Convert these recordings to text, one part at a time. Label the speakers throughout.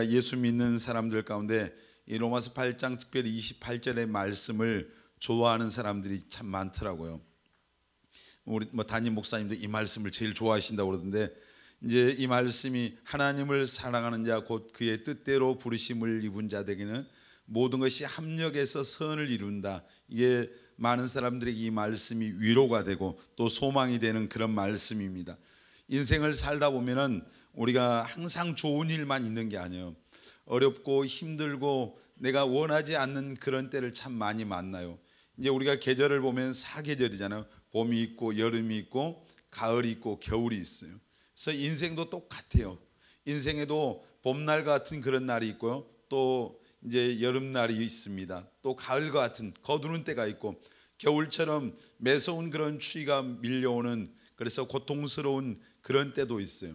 Speaker 1: 예수 믿는 사람들 가운데 이 로마서 8장 특별히 28절의 말씀을 좋아하는 사람들이 참 많더라고요. 우리 담임 목사님도 이 말씀을 제일 좋아하신다고 그러던데, 이제 이 말씀이 하나님을 사랑하는 자 곧 그의 뜻대로 부르심을 입은 자에게는 모든 것이 합력해서 선을 이룬다. 이게 많은 사람들에게 이 말씀이 위로가 되고 또 소망이 되는 그런 말씀입니다. 인생을 살다 보면은 우리가 항상 좋은 일만 있는 게 아니에요. 어렵고 힘들고 내가 원하지 않는 그런 때를 참 많이 만나요. 이제 우리가 계절을 보면 사계절이잖아요. 봄이 있고 여름이 있고 가을이 있고 겨울이 있어요. 그래서 인생도 똑같아요. 인생에도 봄날 같은 그런 날이 있고요. 또 이제 여름날이 있습니다. 또 가을과 같은 거두는 때가 있고 겨울처럼 매서운 그런 추위가 밀려오는, 그래서 고통스러운 그런 때도 있어요.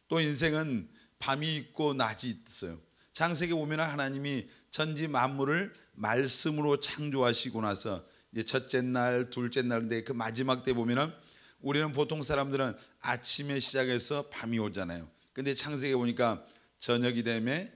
Speaker 1: 또 인생은 밤이 있고 낮이 있어요. 창세기 보면 하나님이 천지 만물을 말씀으로 창조하시고 나서 이제 첫째 날, 둘째 날인데 그 마지막 때 보면은 우리는 보통 사람들은 아침에 시작해서 밤이 오잖아요. 근데 창세기 보니까 저녁이 되면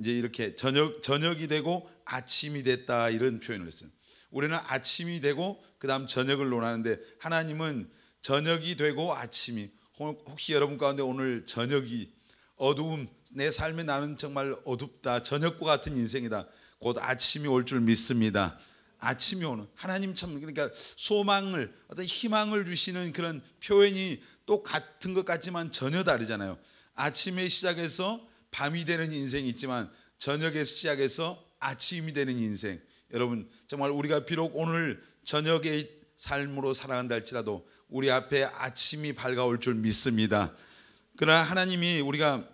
Speaker 1: 이제 이렇게 저녁이 되고 아침이 됐다, 이런 표현을 했어요. 우리는 아침이 되고 그다음 저녁을 논하는데 하나님은 저녁이 되고 아침이, 혹시 여러분 가운데 오늘 저녁이 어두움, 내 삶에 나는 정말 어둡다, 저녁과 같은 인생이다, 곧 아침이 올 줄 믿습니다. 아침이 오는 하나님, 참 그러니까 소망을, 어떤 희망을 주시는 그런 표현이 똑같은 것 같지만 전혀 다르잖아요. 아침에 시작해서 밤이 되는 인생이 있지만 저녁에 시작해서 아침이 되는 인생. 여러분 정말 우리가 비록 오늘 저녁의 삶으로 살아간다 할지라도 우리 앞에 아침이 밝아올 줄 믿습니다. 그러나 하나님이, 우리가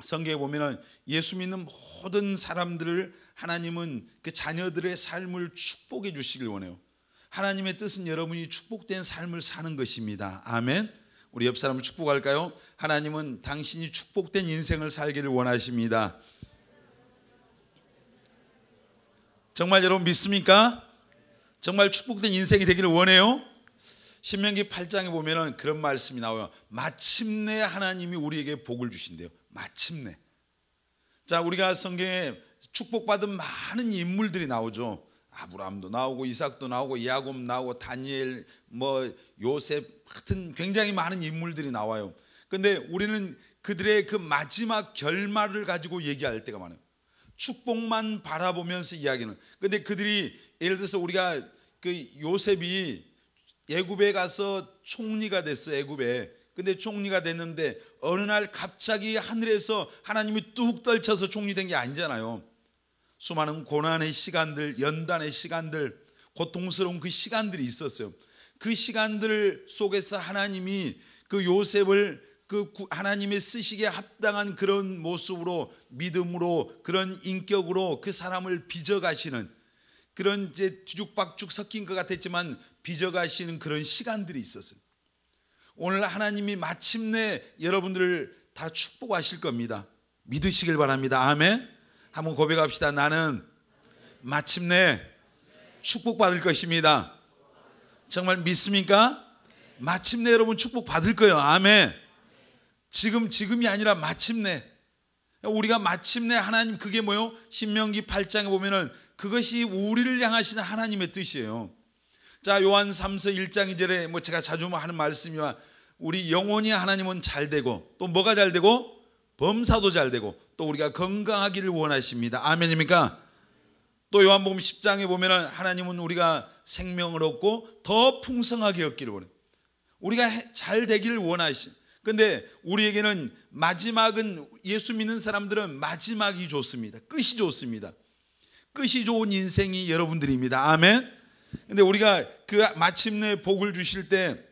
Speaker 1: 성경에 보면은 예수 믿는 모든 사람들을 하나님은 그 자녀들의 삶을 축복해 주시길 원해요. 하나님의 뜻은 여러분이 축복된 삶을 사는 것입니다. 아멘. 우리 옆 사람을 축복할까요? 하나님은 당신이 축복된 인생을 살기를 원하십니다. 정말 여러분 믿습니까? 정말 축복된 인생이 되기를 원해요? 신명기 8장에 보면은 그런 말씀이 나와요. 마침내 하나님이 우리에게 복을 주신대요. 마침내. 자, 우리가 성경에 축복받은 많은 인물들이 나오죠. 아브라함도 나오고 이삭도 나오고 야곱 나오고 다니엘, 요셉 같은 굉장히 많은 인물들이 나와요. 근데 우리는 그들의 그 마지막 결말을 가지고 얘기할 때가 많아요. 축복만 바라보면서 이야기는. 근데 그들이, 예를 들어서 우리가 그 요셉이 애굽에 가서 총리가 됐어, 애굽에. 근데 총리가 됐는데 어느 날 갑자기 하늘에서 하나님이 뚝 떨쳐서 총리된 게 아니잖아요. 수많은 고난의 시간들, 연단의 시간들, 고통스러운 그 시간들이 있었어요. 그 시간들 속에서 하나님이 그 요셉을 그 하나님의 쓰시기에 합당한 그런 모습으로, 믿음으로, 그런 인격으로 그 사람을 빚어가시는, 그런 이제 뒤죽박죽 섞인 것 같았지만 빚어가시는 그런 시간들이 있었어요. 오늘 하나님이 마침내 여러분들을 다 축복하실 겁니다. 믿으시길 바랍니다. 아멘. 한번 고백합시다. 나는 마침내 축복받을 것입니다. 정말 믿습니까? 마침내 여러분 축복받을 거예요. 아멘. 지금이 아니라 마침내. 우리가 마침내 하나님, 그게 뭐요? 신명기 8장에 보면은 그것이 우리를 향하시는 하나님의 뜻이에요. 자, 요한 3서 1장 2절에 제가 자주 하는 말씀이와, 우리 영혼이 하나님은 잘 되고, 또 뭐가 잘 되고? 범사도 잘 되고, 또 우리가 건강하기를 원하십니다. 아멘입니까? 또 요한복음 10장에 보면은 하나님은 우리가 생명을 얻고 더 풍성하게 얻기를 원해요. 우리가 잘 되기를 원하시. 근데 우리에게는 마지막은, 예수 믿는 사람들은 마지막이 좋습니다. 끝이 좋습니다. 끝이 좋은 인생이 여러분들입니다. 아멘. 근데 우리가 그 마침내 복을 주실 때,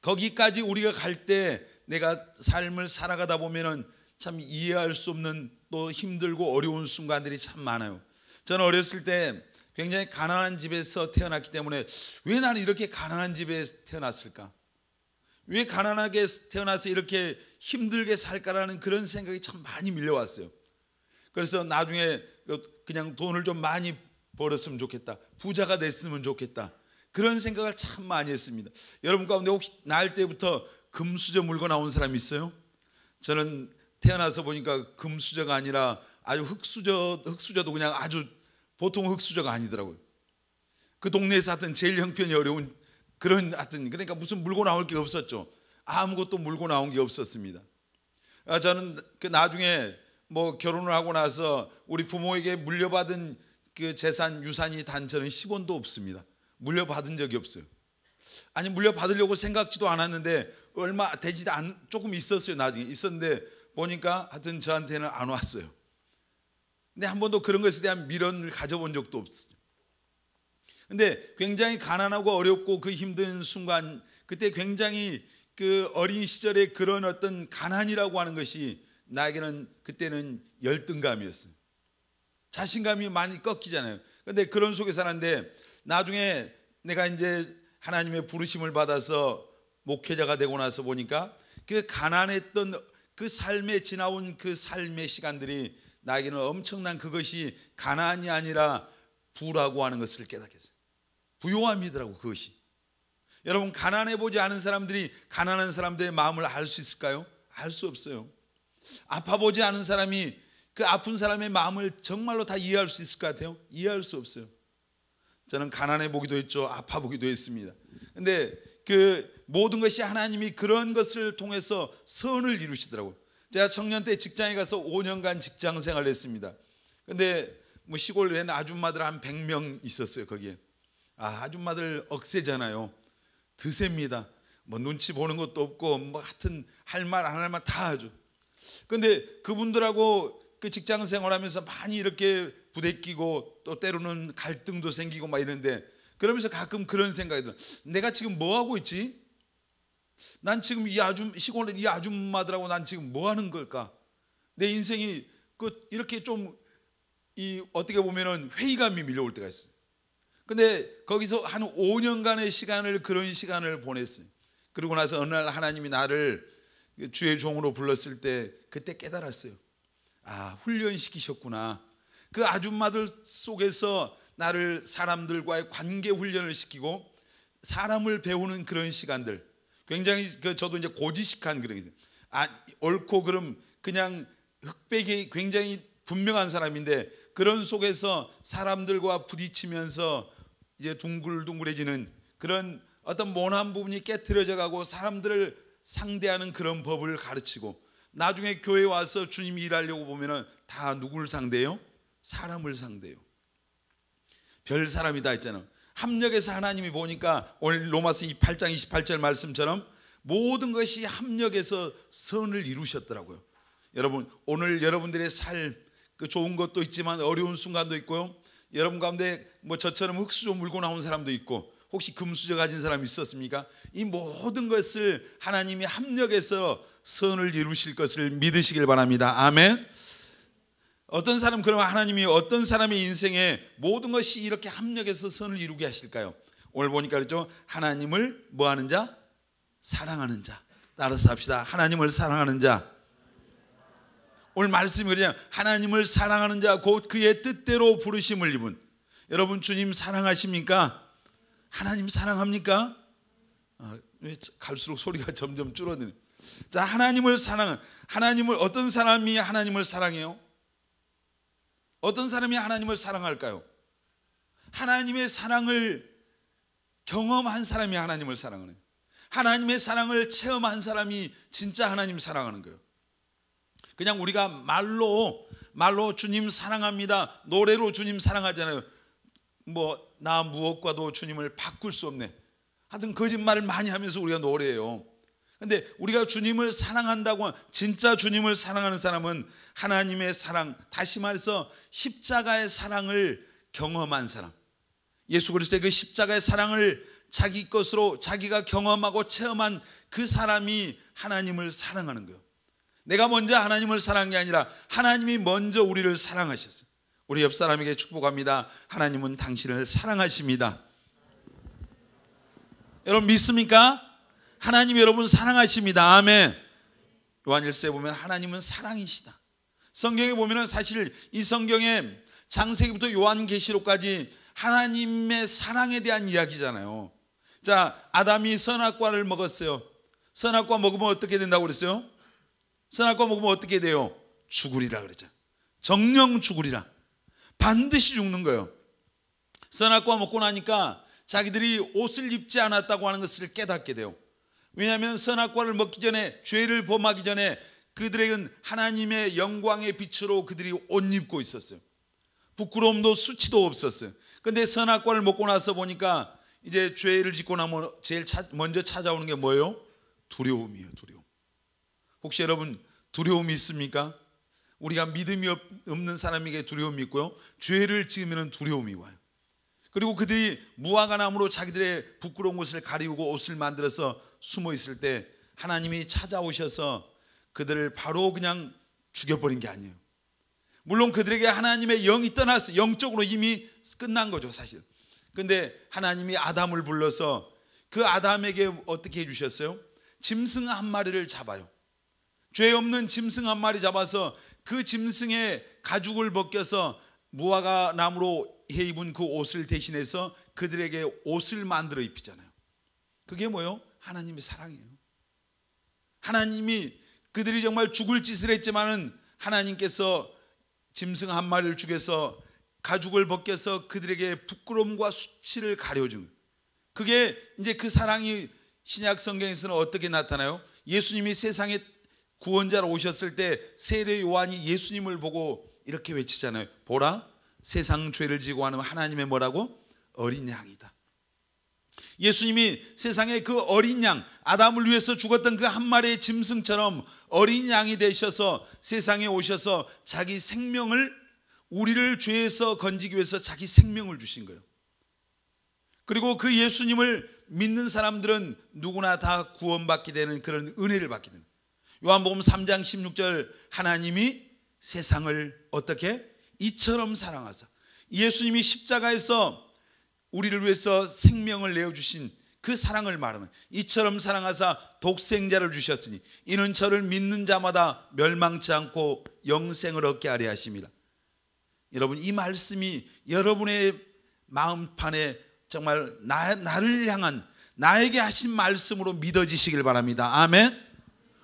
Speaker 1: 거기까지 우리가 갈 때 내가 삶을 살아가다 보면은 참 이해할 수 없는, 또 힘들고 어려운 순간들이 참 많아요. 저는 어렸을 때 굉장히 가난한 집에서 태어났기 때문에, 왜 나는 이렇게 가난한 집에 태어났을까? 왜 가난하게 태어나서 이렇게 힘들게 살까라는 그런 생각이 참 많이 밀려왔어요. 그래서 나중에 그냥 돈을 좀 많이 벌었으면 좋겠다, 부자가 됐으면 좋겠다, 그런 생각을 참 많이 했습니다. 여러분 가운데 혹시 날 때부터 금수저 물고 나온 사람이 있어요? 저는 태어나서 보니까 금수저가 아니라 아주 흙수저도 그냥 아주 보통 흙수저가 아니더라고요. 그 동네에서 하여튼 제일 형편이 어려운 그런 하여튼 그러니까 무슨 물고 나올 게 없었죠. 아무것도 물고 나온 게 없었습니다. 저는 그 나중에 뭐 결혼을 하고 나서 우리 부모에게 물려받은 그 재산 유산이 단저는 10원도 없습니다. 물려받은 적이 없어요. 아니 물려받으려고 생각지도 않았는데 얼마 되지도 조금 있었어요. 나중에 있었는데 보니까 하여튼 저한테는 안 왔어요. 근데 한 번도 그런 것에 대한 미련을 가져본 적도 없어요. 근데 굉장히 가난하고 어렵고 그 힘든 순간 그때 굉장히 그 어린 시절의 그런 어떤 가난이라고 하는 것이 나에게는 그때는 열등감이었어요. 자신감이 많이 꺾이잖아요. 근데 그런 속에 살았는데 나중에 내가 이제 하나님의 부르심을 받아서 목회자가 되고 나서 보니까 그 가난했던 그 삶에 지나온 그 삶의 시간들이 나에게는 엄청난 그것이 가난이 아니라 부라고 하는 것을 깨닫겠어요. 부요함이더라고 그것이. 여러분 가난해 보지 않은 사람들이 가난한 사람들의 마음을 알 수 있을까요? 알 수 없어요. 아파 보지 않은 사람이 그 아픈 사람의 마음을 정말로 다 이해할 수 있을 것 같아요? 이해할 수 없어요. 저는 가난해 보기도 했죠. 아파 보기도 했습니다. 근데 그 모든 것이 하나님이 그런 것을 통해서 선을 이루시더라고요. 제가 청년 때 직장에 가서 5년간 직장 생활을 했습니다. 근데 뭐 시골에는 아줌마들 한 100명 있었어요. 거기에. 아줌마들 억세잖아요. 드셉니다. 뭐 눈치 보는 것도 없고 뭐 하여튼 할 말 안 할 말 다 하죠. 근데 그분들하고 그 직장 생활하면서 많이 이렇게 부대끼고 또 때로는 갈등도 생기고 막 이런데 그러면서 가끔 그런 생각이 들어요. 내가 지금 뭐 하고 있지? 난 지금 시골에 이 아줌마들하고 난 지금 뭐 하는 걸까? 내 인생이 이렇게 좀 어떻게 보면은 회의감이 밀려올 때가 있어요. 근데 거기서 한 5년간의 시간을 그런 시간을 보냈어요. 그러고 나서 어느 날 하나님이 나를 주의 종으로 불렀을 때 그때 깨달았어요. 훈련시키셨구나. 그 아줌마들 속에서 나를 사람들과의 관계 훈련을 시키고 사람을 배우는 그런 시간들. 굉장히 저도 이제 고지식한 그런 게 있어요. 옳고 그름 그냥 흑백이 굉장히 분명한 사람인데 그런 속에서 사람들과 부딪히면서 이제 둥글둥글해지는 그런 어떤 모난 부분이 깨트려져 가고 사람들을 상대하는 그런 법을 가르치고 나중에 교회에 와서 주님이 일하려고 보면은 다 누굴 상대해요? 사람을 상대해요. 별 사람이 다 있잖아요. 합력해서 하나님이 보니까 오늘 로마서 8장 28절 말씀처럼 모든 것이 합력해서 선을 이루셨더라고요. 여러분 오늘 여러분들의 삶 그 좋은 것도 있지만 어려운 순간도 있고요. 여러분 가운데 뭐 저처럼 흙수저 물고 나온 사람도 있고 혹시 금수저 가진 사람이 있었습니까? 이 모든 것을 하나님이 합력해서 선을 이루실 것을 믿으시길 바랍니다. 아멘. 어떤 사람 그러면 하나님이 어떤 사람의 인생에 모든 것이 이렇게 합력해서 선을 이루게 하실까요? 오늘 보니까 그렇죠. 하나님을 뭐하는 자? 사랑하는 자. 따라서 합시다. 하나님을 사랑하는 자. 오늘 말씀이 그냥 하나님을 사랑하는 자 곧 그의 뜻대로 부르심을 입은. 여러분 주님 사랑하십니까? 하나님 사랑합니까? 왜 갈수록 소리가 점점 줄어드네. 자, 하나님을 어떤 사람이 하나님을 사랑해요? 어떤 사람이 하나님을 사랑할까요? 하나님의 사랑을 경험한 사람이 하나님을 사랑하는 거예요. 하나님의 사랑을 체험한 사람이 진짜 하나님 사랑하는 거예요. 그냥 우리가 말로 주님 사랑합니다. 노래로 주님 사랑하잖아요. 뭐 나 무엇과도 주님을 바꿀 수 없네. 하여튼 거짓말을 많이 하면서 우리가 노래해요. 근데 우리가 주님을 사랑한다고 진짜 주님을 사랑하는 사람은 하나님의 사랑, 다시 말해서 십자가의 사랑을 경험한 사람. 예수 그리스도의 그 십자가의 사랑을 자기 것으로 자기가 경험하고 체험한 그 사람이 하나님을 사랑하는 거예요. 내가 먼저 하나님을 사랑한 게 아니라 하나님이 먼저 우리를 사랑하셨어요. 우리 옆 사람에게 축복합니다. 하나님은 당신을 사랑하십니다. 여러분 믿습니까? 하나님이 여러분 사랑하십니다. 아멘. 요한 1서에 보면 하나님은 사랑이시다. 성경에 보면 사실 이 성경에 창세기부터 요한계시록까지 하나님의 사랑에 대한 이야기잖아요. 자, 아담이 선악과를 먹었어요. 선악과 먹으면 어떻게 된다고 그랬어요? 선악과 먹으면 어떻게 돼요? 죽으리라 그러죠. 정령 죽으리라. 반드시 죽는 거예요. 선악과 먹고 나니까 자기들이 옷을 입지 않았다고 하는 것을 깨닫게 돼요. 왜냐하면 선악과를 먹기 전에, 죄를 범하기 전에 그들에게는 하나님의 영광의 빛으로 그들이 옷 입고 있었어요. 부끄러움도 수치도 없었어요. 근데 선악과를 먹고 나서 보니까 이제 죄를 짓고 나면 제일 먼저 찾아오는 게 뭐예요? 두려움이에요. 두려움. 혹시 여러분 두려움이 있습니까? 우리가 믿음이 없는 사람에게 두려움이 있고요, 죄를 지으면 두려움이 와요. 그리고 그들이 무화과 나무로 자기들의 부끄러운 곳을 가리우고 옷을 만들어서 숨어 있을 때 하나님이 찾아오셔서 그들을 바로 그냥 죽여버린 게 아니에요. 물론 그들에게 하나님의 영이 떠났어요. 영적으로 이미 끝난 거죠, 사실. 근데 하나님이 아담을 불러서 그 아담에게 어떻게 해주셨어요? 짐승 한 마리를 잡아요. 죄 없는 짐승 한 마리 잡아서 그 짐승의 가죽을 벗겨서 무화과 나무로 해 입은 그 옷을 대신해서 그들에게 옷을 만들어 입히잖아요. 그게 뭐예요? 하나님의 사랑이에요. 하나님이 그들이 정말 죽을 짓을 했지만은 하나님께서 짐승 한 마리를 죽여서 가죽을 벗겨서 그들에게 부끄러움과 수치를 가려준 거예요. 그게 이제 그 사랑이 신약 성경에서는 어떻게 나타나요? 예수님이 세상에 구원자로 오셨을 때 세례 요한이 예수님을 보고 이렇게 외치잖아요. 보라, 세상 죄를 지고 하는 하나님의 뭐라고? 어린 양이다. 예수님이 세상에 그 어린 양, 아담을 위해서 죽었던 그 한 마리의 짐승처럼 어린 양이 되셔서 세상에 오셔서 자기 생명을, 우리를 죄에서 건지기 위해서 자기 생명을 주신 거예요. 그리고 그 예수님을 믿는 사람들은 누구나 다 구원받게 되는 그런 은혜를 받게 되는. 요한복음 3장 16절, 하나님이 세상을 어떻게? 이처럼 사랑하사. 예수님이 십자가에서 우리를 위해서 생명을 내어주신 그 사랑을 말하는, 이처럼 사랑하사 독생자를 주셨으니 이는 저를 믿는 자마다 멸망치 않고 영생을 얻게 하려 하심이라. 여러분, 이 말씀이 여러분의 마음판에 정말 나를 향한, 나에게 하신 말씀으로 믿어지시길 바랍니다. 아멘.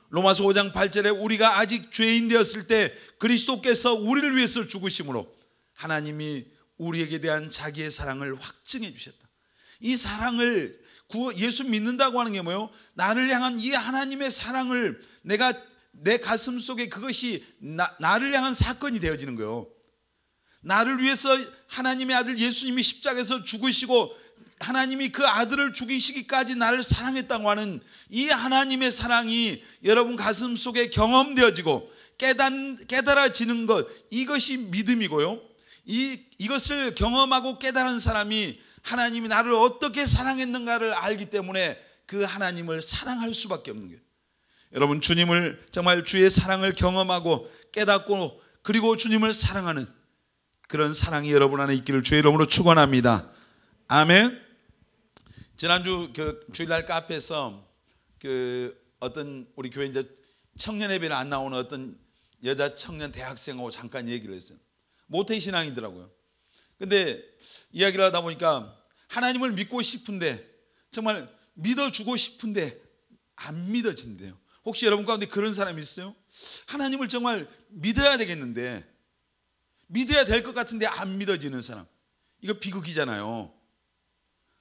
Speaker 1: 로마서 5장 8절에 우리가 아직 죄인 되었을 때 그리스도께서 우리를 위해서 죽으심으로 하나님이 우리에게 대한 자기의 사랑을 확증해 주셨다. 이 사랑을, 예수 믿는다고 하는 게 뭐예요? 나를 향한 이 하나님의 사랑을 내가 내 가슴 속에, 그것이 나를 향한 사건이 되어지는 거예요. 나를 위해서 하나님의 아들 예수님이 십자가에서 죽으시고 하나님이 그 아들을 죽이시기까지 나를 사랑했다고 하는 이 하나님의 사랑이 여러분 가슴 속에 경험되어지고 깨달아지는 것, 이것이 믿음이고요, 이것을 경험하고 깨달은 사람이 하나님이 나를 어떻게 사랑했는가를 알기 때문에 그 하나님을 사랑할 수밖에 없는 거예요. 여러분, 주님을 정말 주의 사랑을 경험하고 깨닫고 그리고 주님을 사랑하는 그런 사랑이 여러분 안에 있기를 주의 이름으로 축원합니다. 아멘. 지난주 주일날 카페에서 어떤 우리 교회 이제 청년 예배는 안 나오는 어떤 여자 청년 대학생하고 잠깐 얘기를 했어요. 모태 신앙이더라고요. 근데 이야기를 하다 보니까 하나님을 믿고 싶은데, 정말 믿어주고 싶은데 안 믿어진대요. 혹시 여러분 가운데 그런 사람이 있어요? 하나님을 정말 믿어야 되겠는데, 믿어야 될 것 같은데 안 믿어지는 사람. 이거 비극이잖아요.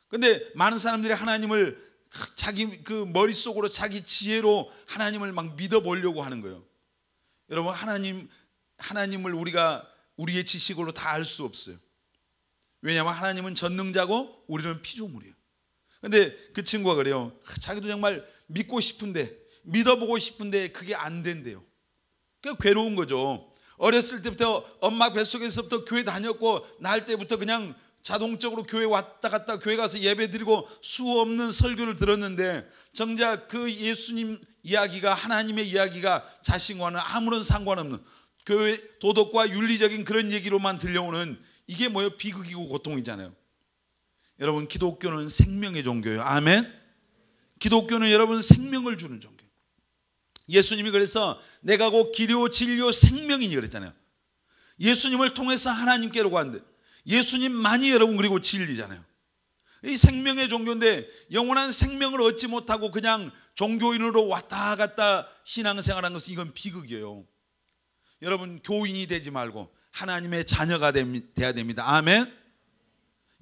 Speaker 1: 근데 많은 사람들이 하나님을 자기 그 머릿속으로 자기 지혜로 하나님을 막 믿어보려고 하는 거예요. 여러분, 하나님을 우리가 우리의 지식으로 다 알 수 없어요. 왜냐하면 하나님은 전능자고 우리는 피조물이에요. 근데 그 친구가 그래요. 자기도 정말 믿고 싶은데, 믿어보고 싶은데 그게 안 된대요. 그게 괴로운 거죠. 어렸을 때부터 엄마 뱃속에서부터 교회 다녔고, 날 때부터 그냥 자동적으로 교회 왔다 갔다, 교회 가서 예배 드리고 수 없는 설교를 들었는데, 정작 그 예수님 이야기가, 하나님의 이야기가 자신과는 아무런 상관없는 교회 도덕과 윤리적인 그런 얘기로만 들려오는, 이게 뭐예요? 비극이고 고통이잖아요. 여러분, 기독교는 생명의 종교예요. 아멘. 기독교는 여러분 생명을 주는 종교예요. 예수님이 그래서 내가 곧 길이요 진리요 생명이니 그랬잖아요. 예수님을 통해서 하나님께로 가는데, 예수님만이 여러분 그리고 진리잖아요. 이 생명의 종교인데 영원한 생명을 얻지 못하고 그냥 종교인으로 왔다 갔다 신앙생활하는 것은 이건 비극이에요. 여러분, 교인이 되지 말고 하나님의 자녀가 돼야 됩니다. 아멘.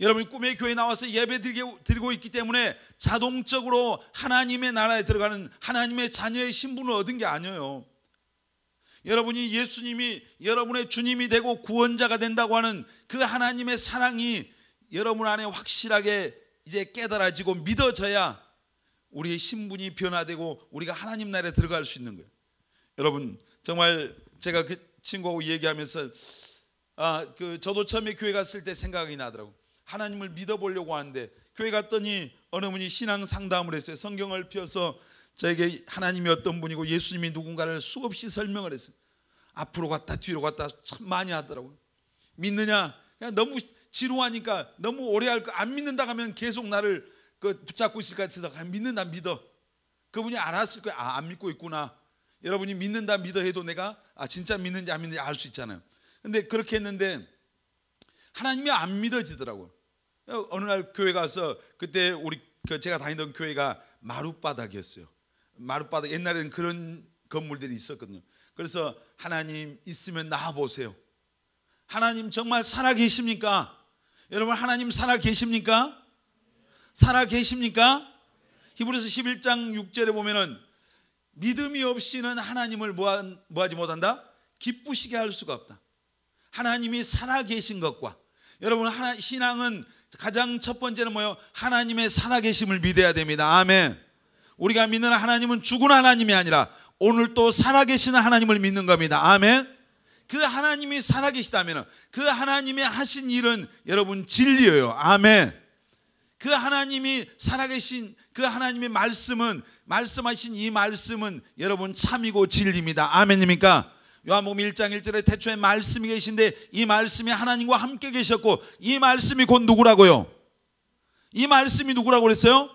Speaker 1: 여러분이 꿈의 교회에 나와서 예배 드리고 있기 때문에 자동적으로 하나님의 나라에 들어가는 하나님의 자녀의 신분을 얻은 게 아니에요. 여러분이 예수님이 여러분의 주님이 되고 구원자가 된다고 하는 그 하나님의 사랑이 여러분 안에 확실하게 이제 깨달아지고 믿어져야 우리의 신분이 변화되고 우리가 하나님 나라에 들어갈 수 있는 거예요. 여러분, 정말 제가 그 친구하고 얘기하면서 저도 처음에 교회 갔을 때 생각이 나더라고요. 하나님을 믿어보려고 하는데 교회 갔더니 어느 분이 신앙 상담을 했어요. 성경을 펴서 저에게 하나님이 어떤 분이고 예수님이 누군가를 수없이 설명을 했어요. 앞으로 갔다 뒤로 갔다 참 많이 하더라고요. 믿느냐? 그냥 너무 지루하니까 너무 오래 할 거 안 믿는다 하면 계속 나를 붙잡고 있을 것 같아서 믿는다 믿어. 그분이 알았을 거예요. 안 믿고 있구나. 여러분이 믿는다 믿어 해도 내가 진짜 믿는지 안 믿는지 알 수 있잖아요. 근데 그렇게 했는데 하나님이 안 믿어지더라고요. 어느 날 교회 가서 그때 제가 다니던 교회가 마룻바닥이었어요. 마룻바닥, 옛날에는 그런 건물들이 있었거든요. 그래서 하나님 있으면 나와 보세요. 하나님 정말 살아 계십니까? 여러분, 하나님 살아 계십니까? 살아 계십니까? 히브리서 11장 6절에 보면은 믿음이 없이는 하나님을 뭐하지 못한다? 기쁘시게 할 수가 없다. 하나님이 살아 계신 것과 여러분, 신앙은 가장 첫 번째는 뭐예요? 하나님의 살아계심을 믿어야 됩니다. 아멘. 우리가 믿는 하나님은 죽은 하나님이 아니라 오늘 또 살아계시는 하나님을 믿는 겁니다. 아멘. 그 하나님이 살아계시다면 그 하나님이 하신 일은 여러분 진리예요. 아멘. 그 하나님이 살아계신 그 하나님의 말씀하신 이 말씀은 여러분 참이고 진리입니다. 아멘입니까? 요한복음 1장 1절에 태초에 말씀이 계신데 이 말씀이 하나님과 함께 계셨고 이 말씀이 곧 누구라고요? 이 말씀이 누구라고 그랬어요?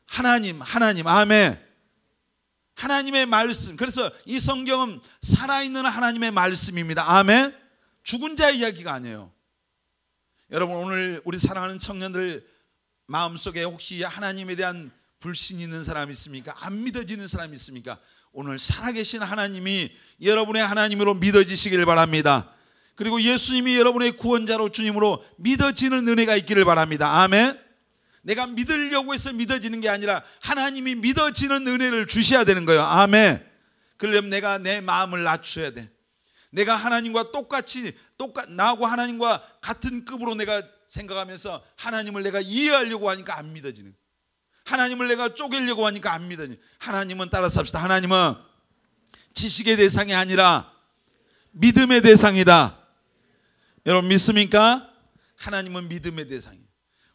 Speaker 1: 하나님. 아멘. 하나님의 말씀. 그래서 이 성경은 살아있는 하나님의 말씀입니다. 아멘. 죽은 자의 이야기가 아니에요. 여러분, 오늘 우리 사랑하는 청년들 마음속에 혹시 하나님에 대한 불신이 있는 사람 있습니까? 안 믿어지는 사람 있습니까? 오늘 살아계신 하나님이 여러분의 하나님으로 믿어지시길 바랍니다. 그리고 예수님이 여러분의 구원자로 주님으로 믿어지는 은혜가 있기를 바랍니다. 아멘. 내가 믿으려고 해서 믿어지는 게 아니라 하나님이 믿어지는 은혜를 주셔야 되는 거예요. 아멘. 그러려면 내가 내 마음을 낮춰야 돼. 내가 하나님과 나하고 하나님과 같은 급으로 내가 생각하면서 하나님을 내가 이해하려고 하니까 안 믿어지는 거예요. 하나님을 내가 쪼개려고 하니까 안 믿어지는 거예요. 하나님은 따라서 합시다. 하나님은 지식의 대상이 아니라 믿음의 대상이다. 여러분 믿습니까? 하나님은 믿음의 대상이에요.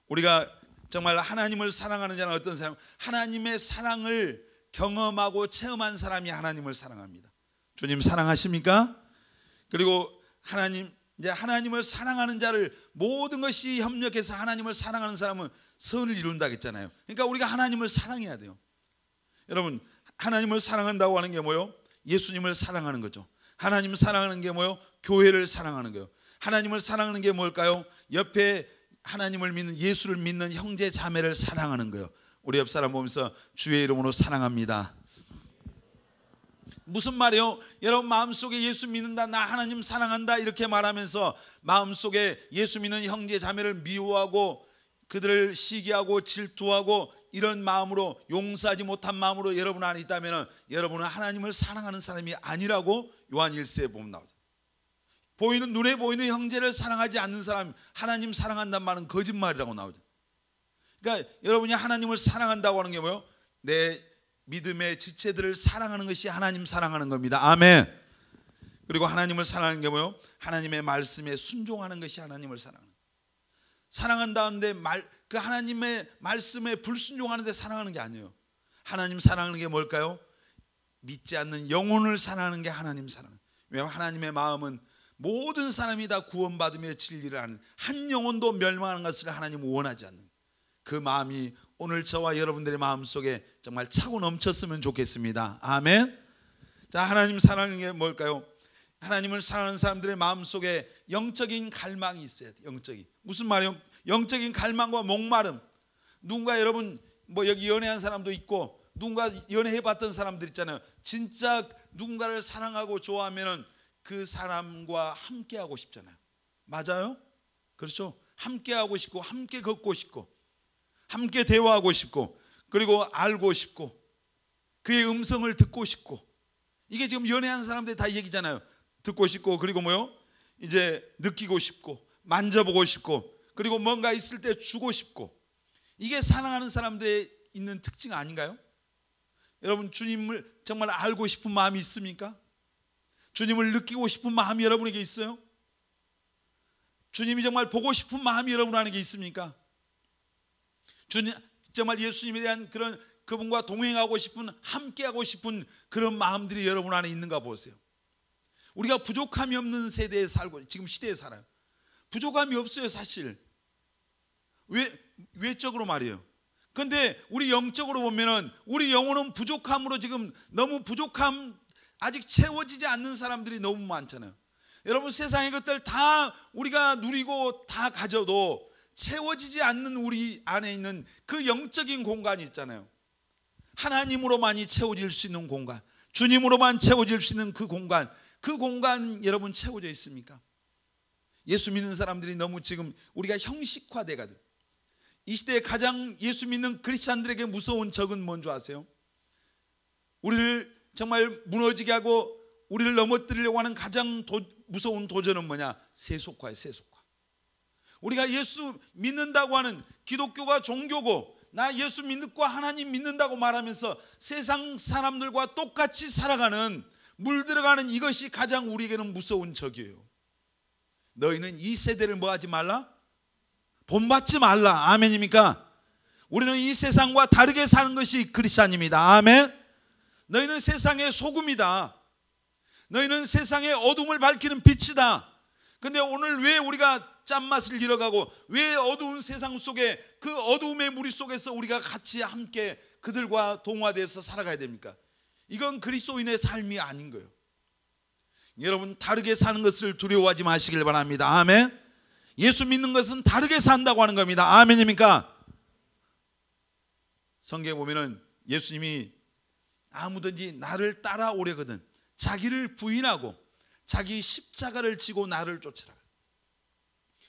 Speaker 1: 우리가 정말 하나님을 사랑하는 자는 어떤 사람? 하나님의 사랑을 경험하고 체험한 사람이 하나님을 사랑합니다. 주님 사랑하십니까? 그리고 하나님을 사랑하는 자를 모든 것이 협력해서 하나님을 사랑하는 사람은 선을 이룬다 했잖아요. 그러니까 우리가 하나님을 사랑해야 돼요. 여러분, 하나님을 사랑한다고 하는 게 뭐예요? 예수님을 사랑하는 거죠. 하나님을 사랑하는 게 뭐예요? 교회를 사랑하는 거예요. 하나님을 사랑하는 게 뭘까요? 옆에 하나님을 믿는 예수를 믿는 형제 자매를 사랑하는 거예요. 우리 옆 사람 보면서 주의 이름으로 사랑합니다. 무슨 말이에요? 여러분 마음속에 예수 믿는다, 나 하나님 사랑한다 이렇게 말하면서 마음속에 예수 믿는 형제 자매를 미워하고 그들을 시기하고 질투하고 이런 마음으로 용서하지 못한 마음으로 여러분 안에 있다면 여러분은 하나님을 사랑하는 사람이 아니라고 요한 1서에 보면 나오죠. 눈에 보이는 형제를 사랑하지 않는 사람, 하나님 사랑한다는 말은 거짓말이라고 나오죠. 그러니까 여러분이 하나님을 사랑한다고 하는 게 뭐예요? 내 믿음의 지체들을 사랑하는 것이 하나님 사랑하는 겁니다. 아멘. 그리고 하나님을 사랑하는 게 뭐예요? 하나님의 말씀에 순종하는 것이 하나님을 사랑한다는데 그 하나님의 말씀에 불순종하는데 사랑하는 게 아니에요. 하나님 사랑하는 게 뭘까요? 믿지 않는 영혼을 사랑하는 게 하나님 사랑. 왜냐하면 하나님의 마음은 모든 사람이 다 구원받으며 진리를 하는, 한 영혼도 멸망하는 것을 하나님은 원하지 않는 그 마음이 오늘 저와 여러분들의 마음속에 정말 차고 넘쳤으면 좋겠습니다. 아멘. 자, 하나님 사랑하는 게 뭘까요? 하나님을 사랑하는 사람들의 마음속에 영적인 갈망이 있어야 돼요. 영적인. 무슨 말이에요? 영적인 갈망과 목마름. 누군가 여러분 뭐 여기 연애한 사람도 있고 누군가 연애해봤던 사람들 있잖아요. 진짜 누군가를 사랑하고 좋아하면은 그 사람과 함께하고 싶잖아요. 맞아요? 그렇죠? 함께하고 싶고 함께 걷고 싶고 함께 대화하고 싶고 그리고 알고 싶고 그의 음성을 듣고 싶고, 이게 지금 연애한 사람들이 다 얘기잖아요. 듣고 싶고 그리고 뭐요? 이제 느끼고 싶고 만져보고 싶고 그리고 뭔가 있을 때 주고 싶고, 이게 사랑하는 사람들의 있는 특징 아닌가요? 여러분 주님을 정말 알고 싶은 마음이 있습니까? 주님을 느끼고 싶은 마음이 여러분에게 있어요? 주님이 정말 보고 싶은 마음이 여러분 안에 있습니까? 주님 정말 예수님에 대한 그런 그분과 동행하고 싶은 함께하고 싶은 그런 마음들이 여러분 안에 있는가 보세요. 우리가 부족함이 없는 세대에 살고 지금 시대에 살아요. 부족함이 없어요 사실. 외적으로 말이에요. 그런데 우리 영적으로 보면은 우리 영혼은 부족함으로 지금 너무 부족함 아직 채워지지 않는 사람들이 너무 많잖아요. 여러분 세상의 것들 다 우리가 누리고 다 가져도 채워지지 않는 우리 안에 있는 그 영적인 공간이 있잖아요. 하나님으로만이 채워질 수 있는 공간, 주님으로만 채워질 수 있는 그 공간 여러분 채워져 있습니까? 예수 믿는 사람들이 너무 지금 우리가 형식화돼가지고, 이 시대에 가장 예수 믿는 크리스찬들에게 무서운 적은 뭔 줄 아세요? 우리를 정말 무너지게 하고 우리를 넘어뜨리려고 하는 가장 무서운 도전은 뭐냐? 세속화예요. 세속화. 우리가 예수 믿는다고 하는 기독교가 종교고 나 예수 믿고 하나님 믿는다고 말하면서 세상 사람들과 똑같이 살아가는, 물들어가는 이것이 가장 우리에게는 무서운 적이에요. 너희는 이 세대를 뭐 하지 말라? 본받지 말라. 아멘입니까? 우리는 이 세상과 다르게 사는 것이 크리스찬입니다. 아멘. 너희는 세상의 소금이다. 너희는 세상의 어둠을 밝히는 빛이다. 근데 오늘 왜 우리가 짠맛을 잃어가고 왜 어두운 세상 속에 그 어두움의 무리 속에서 우리가 같이 함께 그들과 동화돼서 살아가야 됩니까? 이건 그리스도인의 삶이 아닌 거예요. 여러분 다르게 사는 것을 두려워하지 마시길 바랍니다. 아멘. 예수 믿는 것은 다르게 산다고 하는 겁니다. 아멘입니까? 성경에 보면은 예수님이 아무든지 나를 따라오려거든 자기를 부인하고 자기 십자가를 지고 나를 쫓으라.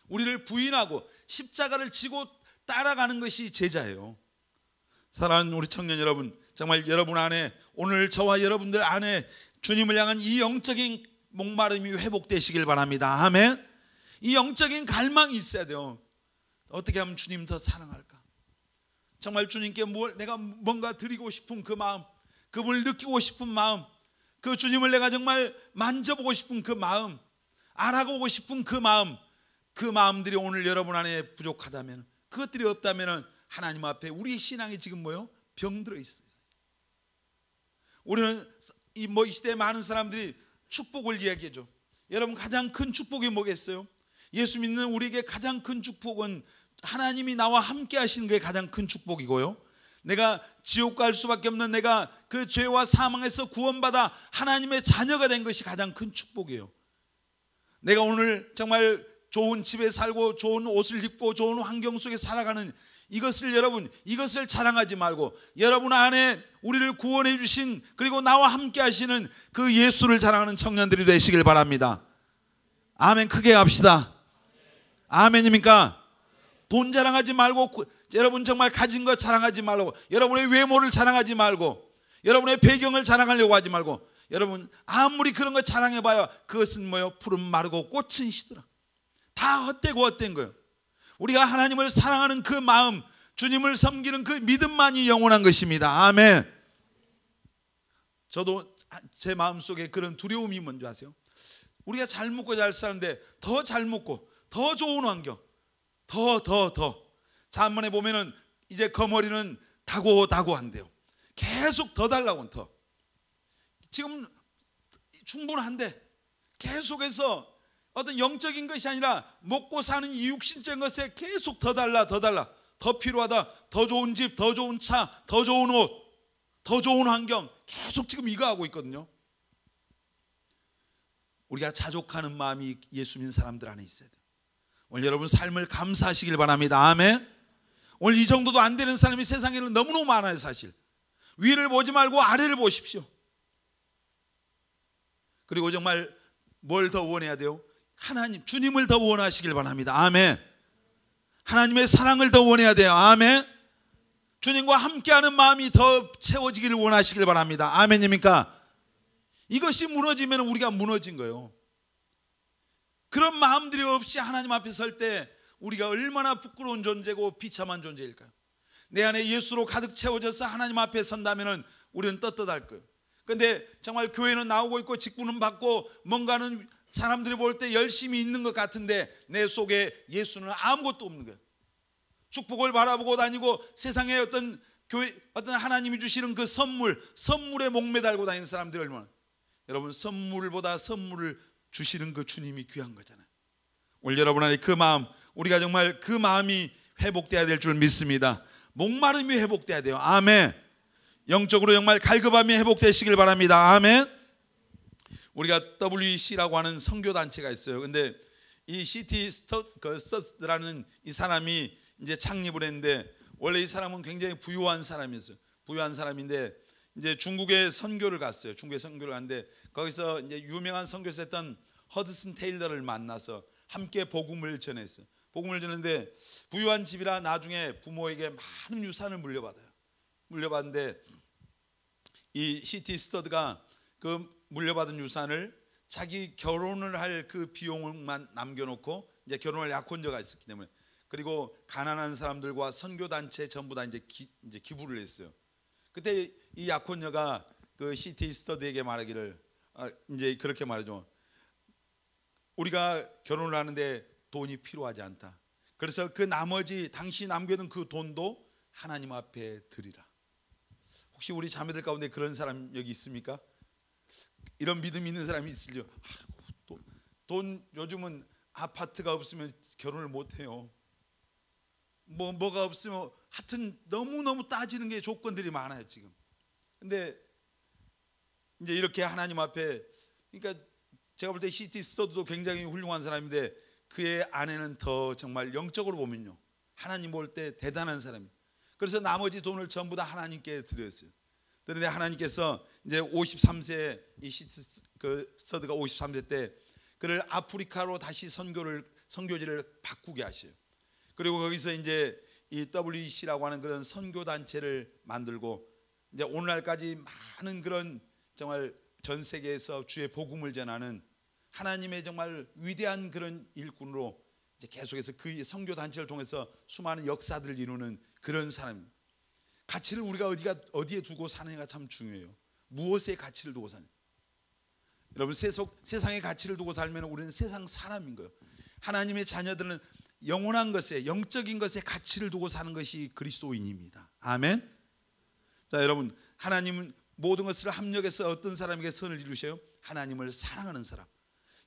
Speaker 1: 우리를 부인하고 십자가를 지고 따라가는 것이 제자예요. 사랑하는 우리 청년 여러분, 정말 여러분 안에 오늘 저와 여러분들 안에 주님을 향한 이 영적인 목마름이 회복되시길 바랍니다. 아멘. 이 영적인 갈망이 있어야 돼요. 어떻게 하면 주님 더 사랑할까? 정말 주님께 내가 뭔가 드리고 싶은 그 마음, 그분을 느끼고 싶은 마음, 그 주님을 내가 정말 만져보고 싶은 그 마음, 알아보고 싶은 그 마음, 그 마음들이 오늘 여러분 안에 부족하다면, 그것들이 없다면 하나님 앞에 우리의 신앙이 지금 뭐요? 병들어 있어요. 우리는 이 시대에 많은 사람들이 축복을 이야기해줘. 여러분 가장 큰 축복이 뭐겠어요? 예수 믿는 우리에게 가장 큰 축복은 하나님이 나와 함께 하시는 게 가장 큰 축복이고요, 내가 지옥 갈 수밖에 없는 내가 그 죄와 사망에서 구원받아 하나님의 자녀가 된 것이 가장 큰 축복이에요. 내가 오늘 정말 좋은 집에 살고 좋은 옷을 입고 좋은 환경 속에 살아가는 이것을, 여러분 이것을 자랑하지 말고 여러분 안에 우리를 구원해 주신 그리고 나와 함께 하시는 그 예수를 자랑하는 청년들이 되시길 바랍니다. 아멘. 크게 합시다. 아멘입니까? 돈 자랑하지 말고, 여러분 정말 가진 것 자랑하지 말고, 여러분의 외모를 자랑하지 말고, 여러분의 배경을 자랑하려고 하지 말고, 여러분 아무리 그런 거 자랑해봐야 그것은 뭐요? 푸른 마르고 꽃은 시들어. 다 헛되고 헛된 거예요. 우리가 하나님을 사랑하는 그 마음, 주님을 섬기는 그 믿음만이 영원한 것입니다. 아멘. 저도 제 마음속에 그런 두려움이 뭔지 아세요? 우리가 잘 먹고 잘 사는데 더 잘 먹고 더 좋은 환경, 더 잠언에 보면은 이제 거머리는 다고 한대요. 계속 더 달라고. 더 지금 충분한데 계속해서 어떤 영적인 것이 아니라 먹고 사는 이 육신적인 것에 계속 더 달라, 더 필요하다, 더 좋은 집, 더 좋은 차, 더 좋은 옷, 더 좋은 환경, 계속 지금 이거 하고 있거든요. 우리가 자족하는 마음이 예수 믿는 사람들 안에 있어야 돼요. 오늘 여러분 삶을 감사하시길 바랍니다. 아멘. 오늘 이 정도도 안 되는 사람이 세상에는 너무너무 많아요. 사실 위를 보지 말고 아래를 보십시오. 그리고 정말 뭘 더 원해야 돼요? 하나님, 주님을 더 원하시길 바랍니다. 아멘. 하나님의 사랑을 더 원해야 돼요. 아멘. 주님과 함께하는 마음이 더 채워지기를 원하시길 바랍니다. 아멘입니까? 이것이 무너지면 우리가 무너진 거예요. 그런 마음들이 없이 하나님 앞에 설 때 우리가 얼마나 부끄러운 존재고 비참한 존재일까요? 내 안에 예수로 가득 채워져서 하나님 앞에 선다면 우리는 떳떳할 거예요. 그런데 정말 교회는 나오고 있고 직분은 받고 뭔가는 사람들이 볼 때 열심히 있는 것 같은데 내 속에 예수는 아무것도 없는 거예요. 축복을 바라보고 다니고 세상에 어떤 교회, 어떤 하나님이 주시는 그 선물에 목매달고 다니는 사람들이 얼마나. 여러분, 선물보다 선물을 주시는 그 주님이 귀한 거잖아요. 오늘 여러분 안에 그 마음, 우리가 정말 그 마음이 회복돼야 될 줄 믿습니다. 목마름이 회복돼야 돼요. 아멘. 영적으로 정말 갈급함이 회복되시길 바랍니다. 아멘. 우리가 WEC라고 하는 선교단체가 있어요. 근데 이 CT 스터드라는 이 사람이 이제 창립을 했는데, 원래 이 사람은 굉장히 부유한 사람이었어요. 부유한 사람인데 이제 중국에 선교를 갔어요. 중국에 선교를 갔는데 거기서 이제 유명한 선교사였던 허드슨 테일러를 만나서 함께 복음을 전했어요. 복음을 전했는데 부유한 집이라 나중에 부모에게 많은 유산을 물려받아요. 물려받는데 이 CT 스터드가 그 물려받은 유산을 자기 결혼을 할 그 비용만 남겨놓고, 이제 결혼할 약혼자가 있었기 때문에, 그리고 가난한 사람들과 선교단체 전부 다 이제 기부를 했어요. 그때 이 약혼녀가 그 CT 스터드에게 말하기를, 이제 그렇게 말하죠. 우리가 결혼을 하는데 돈이 필요하지 않다. 그래서 그 나머지 당신이 남겨둔 그 돈도 하나님 앞에 드리라. 혹시 우리 자매들 가운데 그런 사람 여기 있습니까? 이런 믿음이 있는 사람이 있을요? 돈 요즘은 아파트가 없으면 결혼을 못 해요. 뭐가 없으면 하여튼 너무너무 따지는 게 조건들이 많아요 지금. 근데 이제 이렇게 하나님 앞에, 그러니까 제가 볼 때 CT 스터드도 굉장히 훌륭한 사람인데 그의 아내는 더 정말 영적으로 보면요, 하나님 볼 때 대단한 사람이에요. 그래서 나머지 돈을 전부 다 하나님께 드렸어요. 그런데 하나님께서 이제 53세, 이 CT 스터드가 53세 때 그를 아프리카로 다시 선교지를 바꾸게 하셔요. 그리고 거기서 이제 이 WEC라고 하는 그런 선교 단체를 만들고, 이제 오늘날까지 많은 그런 정말 전 세계에서 주의 복음을 전하는 하나님의 정말 위대한 그런 일꾼으로 이제 계속해서 그 선교 단체를 통해서 수많은 역사들을 이루는 그런 사람. 가치를 우리가 어디에 두고 사느냐가 참 중요해요. 무엇에 가치를 두고 사느냐. 여러분, 세상의 가치를 두고 살면 우리는 세상 사람인 거예요. 하나님의 자녀들은 영원한 것에, 영적인 것에 가치를 두고 사는 것이 그리스도인입니다. 아멘. 자, 여러분, 하나님은 모든 것을 합력해서 어떤 사람에게 선을 이루셔요? 하나님을 사랑하는 사람.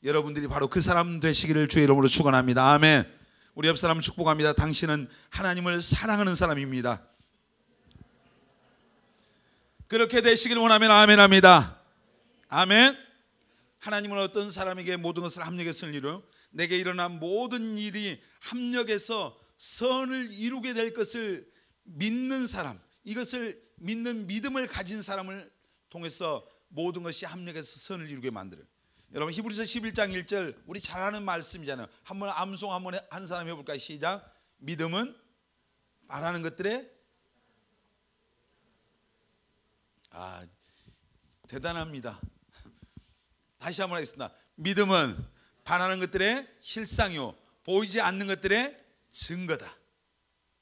Speaker 1: 여러분들이 바로 그 사람 되시기를 주의 이름으로 축원합니다. 아멘. 우리 옆 사람 축복합니다. 당신은 하나님을 사랑하는 사람입니다. 그렇게 되시기를 원하면 아멘합니다. 아멘. 하나님은 어떤 사람에게 모든 것을 합력해서 선을 이루어요? 내게 일어난 모든 일이 합력해서 선을 이루게 될 것을 믿는 사람, 이것을 믿는 믿음을 가진 사람을 통해서 모든 것이 합력해서 선을 이루게 만들어요. 여러분, 히브리서 11장 1절 우리 잘 아는 말씀이잖아요. 한번 암송 한번 한 사람 해볼까요? 시작. 믿음은 바라는 것들에, 대단합니다. 다시 한번 하겠습니다. 믿음은 바라는 것들의 실상이요 보이지 않는 것들의 증거다.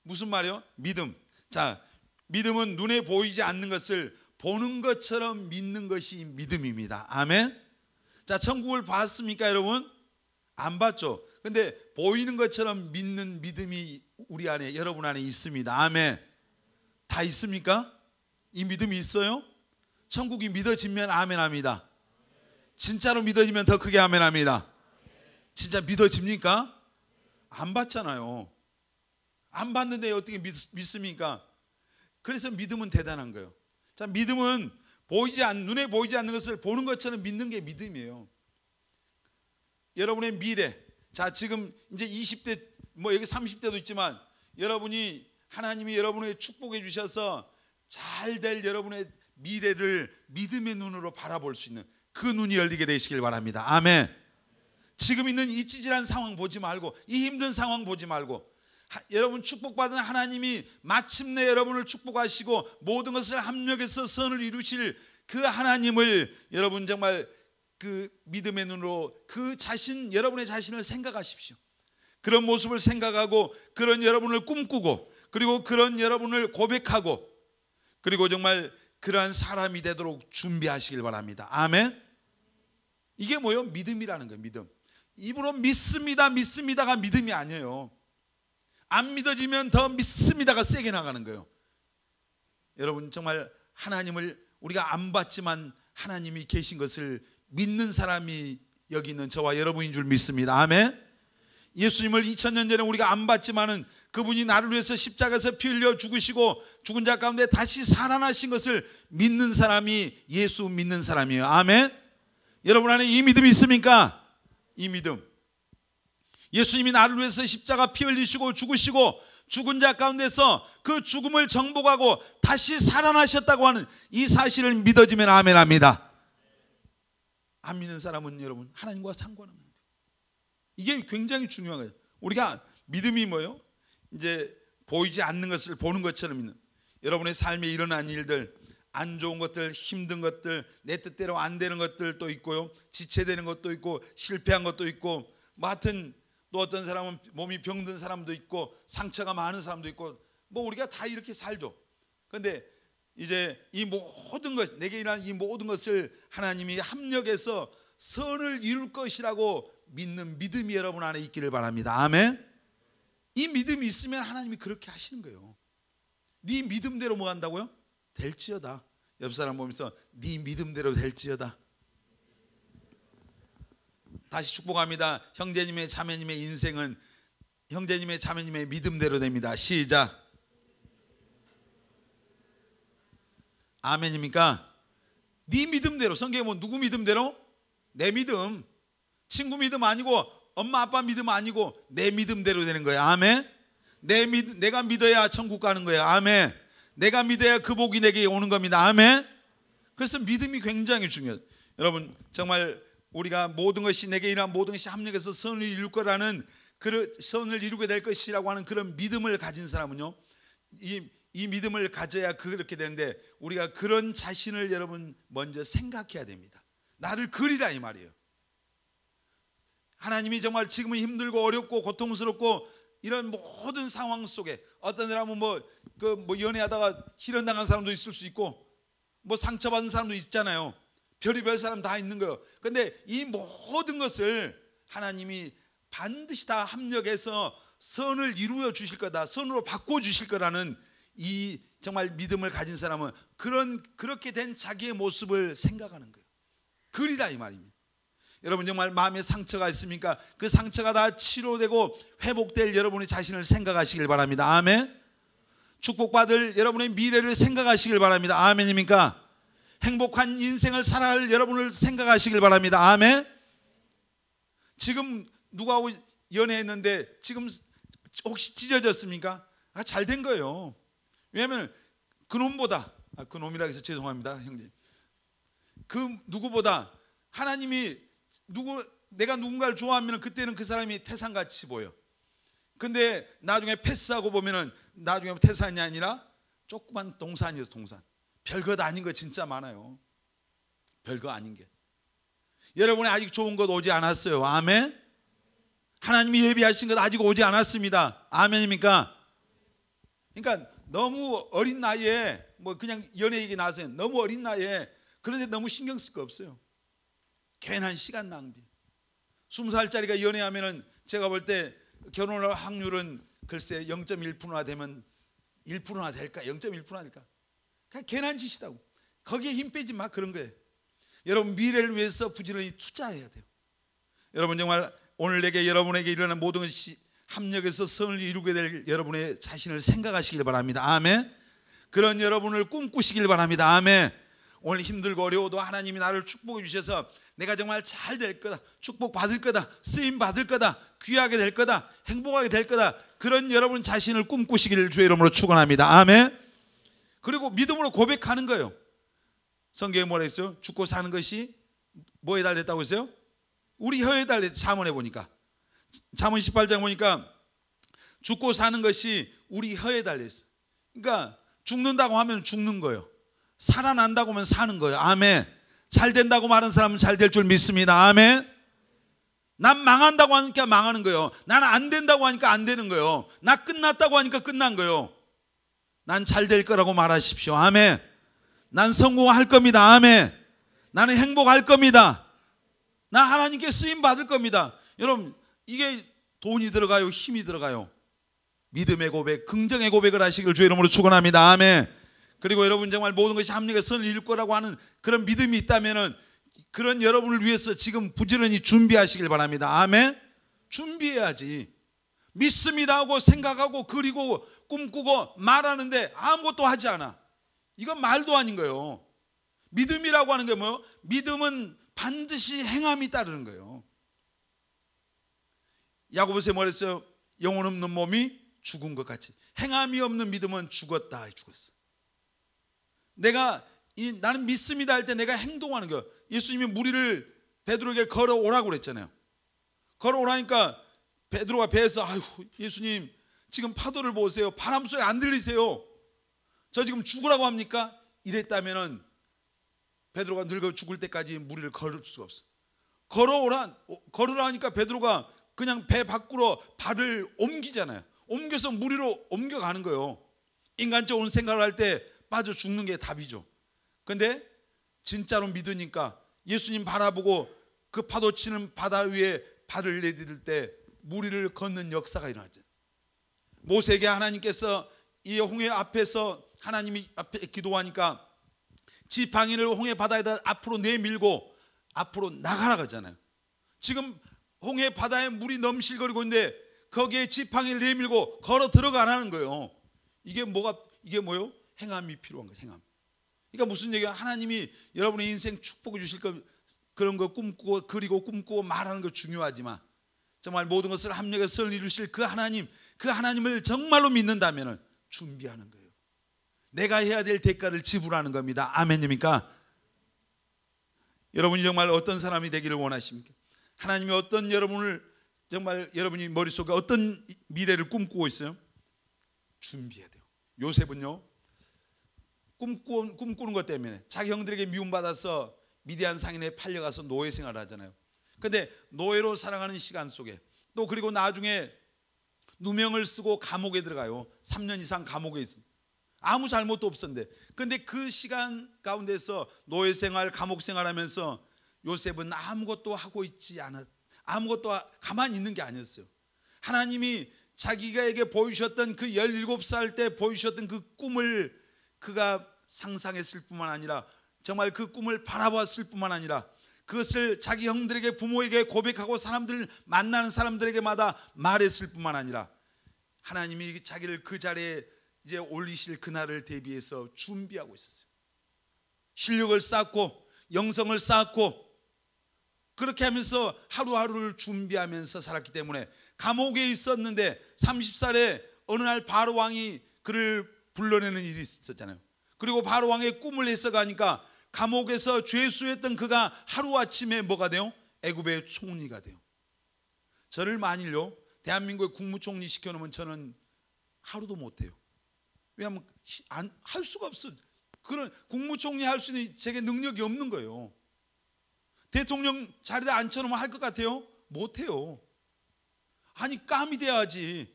Speaker 1: 무슨 말이요? 믿음. 자, 믿음은 눈에 보이지 않는 것을 보는 것처럼 믿는 것이 믿음입니다. 아멘. 자, 천국을 봤습니까 여러분? 안 봤죠. 근데 보이는 것처럼 믿는 믿음이 우리 안에, 여러분 안에 있습니다. 아멘. 다 있습니까? 이 믿음이 있어요? 천국이 믿어지면 아멘합니다. 진짜로 믿어지면 더 크게 아멘합니다. 진짜 믿어집니까? 안 봤잖아요. 안 봤는데 어떻게 믿습니까? 그래서 믿음은 대단한 거예요. 자, 믿음은 눈에 보이지 않는 것을 보는 것처럼 믿는 게 믿음이에요. 여러분의 미래, 자, 지금 이제 20대, 뭐 여기 30대도 있지만 여러분이 하나님이 여러분에게 축복해 주셔서 잘 될 여러분의 미래를 믿음의 눈으로 바라볼 수 있는 그 눈이 열리게 되시길 바랍니다. 아멘. 지금 있는 이 찌질한 상황 보지 말고, 이 힘든 상황 보지 말고, 여러분 축복받은 하나님이 마침내 여러분을 축복하시고 모든 것을 합력해서 선을 이루실 그 하나님을 여러분 정말 그 믿음의 눈으로 그 자신, 여러분의 자신을 생각하십시오. 그런 모습을 생각하고 그런 여러분을 꿈꾸고 그리고 그런 여러분을 고백하고 그리고 정말 그러한 사람이 되도록 준비하시길 바랍니다. 아멘. 이게 뭐예요? 믿음이라는 거예요. 믿음. 입으로 믿습니다 믿습니다가 믿음이 아니에요. 안 믿어지면 더 믿습니다가 세게 나가는 거예요. 여러분 정말 하나님을 우리가 안 봤지만 하나님이 계신 것을 믿는 사람이 여기 있는 저와 여러분인 줄 믿습니다. 아멘. 예수님을 2000년 전에 우리가 안 봤지만은 그분이 나를 위해서 십자가에서 피 흘려 죽으시고 죽은 자 가운데 다시 살아나신 것을 믿는 사람이 예수 믿는 사람이에요. 아멘. 여러분 안에 이 믿음이 있습니까? 이 믿음. 예수님이 나를 위해서 십자가 피 흘리시고 죽으시고 죽은 자 가운데서 그 죽음을 정복하고 다시 살아나셨다고 하는 이 사실을 믿어지면 아멘 합니다. 안 믿는 사람은 여러분 하나님과 상관없는 거예요. 이게 굉장히 중요한 거예요. 우리가 믿음이 뭐예요? 이제 보이지 않는 것을 보는 것처럼 믿는, 여러분의 삶에 일어난 일들, 안 좋은 것들, 힘든 것들, 내 뜻대로 안 되는 것들도 있고요, 지체되는 것도 있고 실패한 것도 있고, 뭐 하여튼 또 어떤 사람은 몸이 병든 사람도 있고 상처가 많은 사람도 있고, 뭐 우리가 다 이렇게 살죠. 그런데 이제 이 모든 것, 내게 일어난 이 모든 것을 하나님이 합력해서 선을 이룰 것이라고 믿는 믿음이 여러분 안에 있기를 바랍니다. 아멘. 이 믿음이 있으면 하나님이 그렇게 하시는 거예요. 네 믿음대로 뭐 한다고요? 될지어다. 옆 사람 보면서 네 믿음대로 될지어다. 다시 축복합니다. 형제님의 자매님의 인생은 형제님의 자매님의 믿음대로 됩니다. 시작. 아멘입니까? 네 믿음대로. 성경에 뭐 누구 믿음대로? 내 믿음. 친구 믿음 아니고 엄마 아빠 믿음 아니고 내 믿음대로 되는 거예요. 아멘. 내가 믿어야 천국 가는 거예요. 아멘. 내가 믿어야 그 복이 내게 오는 겁니다. 아멘. 그래서 믿음이 굉장히 중요해요. 여러분 정말 우리가 모든 것이 내게 일어난 모든 것이 합력해서 선을 이룰 거라는, 그 선을 이루게 될 것이라고 하는 그런 믿음을 가진 사람은요, 이 믿음을 가져야 그렇게 되는데, 우리가 그런 자신을 여러분 먼저 생각해야 됩니다. 나를 그리라 이 말이에요. 하나님이 정말 지금은 힘들고 어렵고 고통스럽고 이런 모든 상황 속에, 어떤 사람은 뭐 연애하다가 실현당한 사람도 있을 수 있고, 뭐 상처받은 사람도 있잖아요. 별의별 사람 다 있는 거예요. 그런데 이 모든 것을 하나님이 반드시 다 합력해서 선을 이루어 주실 거다, 선으로 바꿔 주실 거라는 이 정말 믿음을 가진 사람은 그렇게 된 자기의 모습을 생각하는 거예요. 그리라 이 말입니다. 여러분 정말 마음에 상처가 있습니까? 그 상처가 다 치료되고 회복될 여러분의 자신을 생각하시길 바랍니다. 아멘. 축복받을 여러분의 미래를 생각하시길 바랍니다. 아멘입니까? 행복한 인생을 살아갈 여러분을 생각하시길 바랍니다. 아멘. 지금 누구하고 연애했는데 지금 혹시 찢어졌습니까? 잘 된 거예요. 왜냐하면 그놈보다, 그놈이라 해서 죄송합니다 형님, 그 누구보다 하나님이 내가 누군가를 좋아하면 그때는 그 사람이 태산같이 보여. 근데 나중에 패스하고 보면은 나중에 태산이 아니라 조그만 동산이어서 동산. 별것 아닌 거 진짜 많아요. 별거 아닌 게. 여러분이 아직 좋은 것 오지 않았어요. 아멘. 하나님이 예비하신 것 아직 오지 않았습니다. 아멘입니까? 그러니까 너무 어린 나이에 뭐 그냥 연애 얘기 나서요. 너무 어린 나이에 그런데 너무 신경 쓸 거 없어요. 괜한 시간 낭비. 20살짜리가 연애하면은 제가 볼 때 결혼할 확률은 글쎄 0.1%나 되면 1%나 될까? 0.1%나 될까? 그냥 괜한 짓이다고. 거기에 힘 빼지 마. 그런 거예요. 여러분 미래를 위해서 부지런히 투자해야 돼요. 여러분 정말 오늘 여러분에게 일어난 모든 것이 합력해서 선을 이루게 될 여러분의 자신을 생각하시길 바랍니다. 아멘. 그런 여러분을 꿈꾸시길 바랍니다. 아멘. 오늘 힘들고 어려워도 하나님이 나를 축복해 주셔서 내가 정말 잘 될 거다, 축복받을 거다, 쓰임 받을 거다, 귀하게 될 거다, 행복하게 될 거다, 그런 여러분 자신을 꿈꾸시기를 주의 이름으로 축원합니다. 아멘. 그리고 믿음으로 고백하는 거예요. 성경에 뭐라 했어요? 죽고 사는 것이 뭐에 달렸다고 했어요? 우리 혀에 달렸. 잠언에 보니까, 잠언 18장 보니까 죽고 사는 것이 우리 혀에 달렸어요. 그러니까 죽는다고 하면 죽는 거예요. 살아난다고 하면 사는 거예요. 아멘. 잘 된다고 말하는 사람은 잘 될 줄 믿습니다. 아멘. 난 망한다고 하니까 망하는 거예요. 난 안 된다고 하니까 안 되는 거예요. 나 끝났다고 하니까 끝난 거예요. 난 잘 될 거라고 말하십시오. 아멘. 난 성공할 겁니다. 아멘. 나는 행복할 겁니다. 나 하나님께 쓰임 받을 겁니다. 여러분, 이게 돈이 들어가요, 힘이 들어가요? 믿음의 고백, 긍정의 고백을 하시길 주의 이름으로 축원합니다. 아멘. 그리고 여러분 정말 모든 것이 합력의 선을 이룰 거라고 하는 그런 믿음이 있다면은 그런 여러분을 위해서 지금 부지런히 준비하시길 바랍니다. 아멘. 준비해야지. 믿습니다 하고 생각하고 그리고 꿈꾸고 말하는데 아무것도 하지 않아. 이건 말도 아닌 거예요. 믿음이라고 하는 게 뭐예요? 믿음은 반드시 행함이 따르는 거예요. 야고보서에 뭐랬어요? 영혼 없는 몸이 죽은 것 같이, 행함이 없는 믿음은 죽었다. 죽었어. 나는 믿습니다 할 때 내가 행동하는 거예요. 예수님이 무리를 베드로에게 걸어오라고 그랬잖아요. 걸어오라니까 베드로가 배에서 아유 예수님 지금 파도를 보세요. 바람 소리 안 들리세요? 저 지금 죽으라고 합니까? 이랬다면은 베드로가 늙어 죽을 때까지 무리를 걸을 수가 없어. 걸으라 하니까 베드로가 그냥 배 밖으로 발을 옮기잖아요. 옮겨서 무리로 옮겨가는 거예요. 인간적으로 생각을 할 때 빠져 죽는 게 답이죠. 근데 진짜로 믿으니까 예수님 바라보고 그 파도 치는 바다 위에 발을 내디딜 때 무리를 걷는 역사가 일어나죠. 모세에게 하나님께서 이 홍해 앞에서 하나님이 앞에 기도하니까 지팡이를 홍해 바다에다 앞으로 내밀고 앞으로 나가라 하잖아요. 지금 홍해 바다에 물이 넘실거리고 있는데 거기에 지팡이를 내밀고 걸어 들어가라는 거예요. 이게 뭐요? 행함이 필요한 거예요. 행함. 그러니까 무슨 얘기야? 하나님이 여러분의 인생 축복해 주실 거, 그런 거 꿈꾸고 그리고 꿈꾸고 말하는 거 중요하지만 정말 모든 것을 합력의 선을 이루실 그 하나님을 정말로 믿는다면 준비하는 거예요. 내가 해야 될 대가를 지불하는 겁니다. 아멘입니까? 여러분이 정말 어떤 사람이 되기를 원하십니까? 하나님이 어떤 여러분을 정말 여러분이 머릿속에 어떤 미래를 꿈꾸고 있어요? 준비해야 돼요. 요셉은요, 꿈꾸는 것 때문에 자기 형들에게 미움받아서 미디안 상인에 팔려가서 노예 생활을 하잖아요. 근데 노예로 살아가는 시간 속에 또 그리고 나중에 누명을 쓰고 감옥에 들어가요. 3년 이상 감옥에 있어요. 아무 잘못도 없었는데, 근데 그 시간 가운데서 노예 생활, 감옥 생활하면서 요셉은 아무것도 하고 있지 않았, 아무것도 가만히 있는 게 아니었어요. 하나님이 자기가에게 보이셨던 그 17살 때 보이셨던 그 꿈을 그가 상상했을 뿐만 아니라 정말 그 꿈을 바라봤을 뿐만 아니라 그것을 자기 형들에게, 부모에게 고백하고 사람들 만나는 사람들에게마다 말했을 뿐만 아니라 하나님이 자기를 그 자리에 이제 올리실 그날을 대비해서 준비하고 있었어요. 실력을 쌓고 영성을 쌓고 그렇게 하면서 하루하루를 준비하면서 살았기 때문에 감옥에 있었는데 30살에 어느 날 바로 왕이 그를 불러내는 일이 있었잖아요. 그리고 바로 왕의 꿈을 해석하니까 감옥에서 죄수였던 그가 하루아침에 뭐가 돼요? 애굽의 총리가 돼요. 저를 만일요 대한민국의 국무총리 시켜놓으면 저는 하루도 못해요. 왜냐하면 할 수가 없어. 그런 국무총리 할 수 있는 제게 능력이 없는 거예요. 대통령 자리에 앉혀놓으면 할 것 같아요? 못해요. 아니 깜이 돼야지.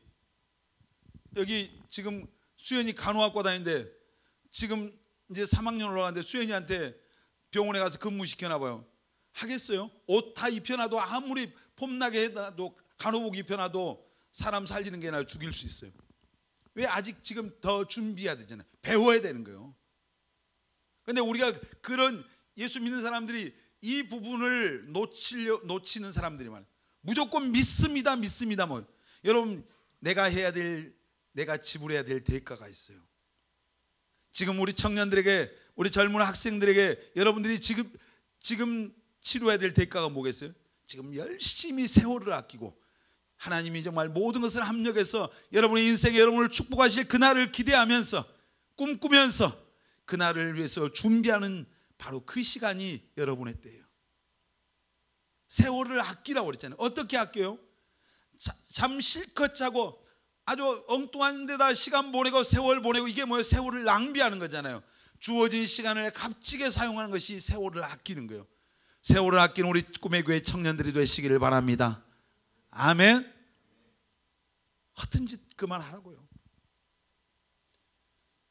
Speaker 1: 여기 지금 수연이 간호학과 다니는데 지금 이제 3학년 올라가는데 수연이한테 병원에 가서 근무시켜나 봐요. 하겠어요? 옷 다 입혀놔도 아무리 폼나게 해놔도 간호복 입혀놔도 사람 살리는 게 아니라 죽일 수 있어요. 왜? 아직 지금 더 준비해야 되잖아요. 배워야 되는 거예요. 근데 우리가 그런 예수 믿는 사람들이 이 부분을 놓치는 사람들이 많아요. 무조건 믿습니다 뭐. 여러분 내가 지불해야 될 대가가 있어요. 지금 우리 청년들에게 우리 젊은 학생들에게 여러분들이 지금 치료해야 될 대가가 뭐겠어요? 지금 열심히 세월을 아끼고 하나님이 정말 모든 것을 합력해서 여러분의 인생에 여러분을 축복하실 그날을 기대하면서 꿈꾸면서 그날을 위해서 준비하는 바로 그 시간이 여러분의 때예요. 세월을 아끼라고 그랬잖아요. 어떻게 아껴요? 잠 실컷 자고 아주 엉뚱한 데다 시간 보내고 세월 보내고, 이게 뭐예요? 세월을 낭비하는 거잖아요. 주어진 시간을 값지게 사용하는 것이 세월을 아끼는 거예요. 세월을 아끼는 우리 꿈의 교회 청년들이 되시기를 바랍니다. 아멘. 허튼 짓 그만하라고요.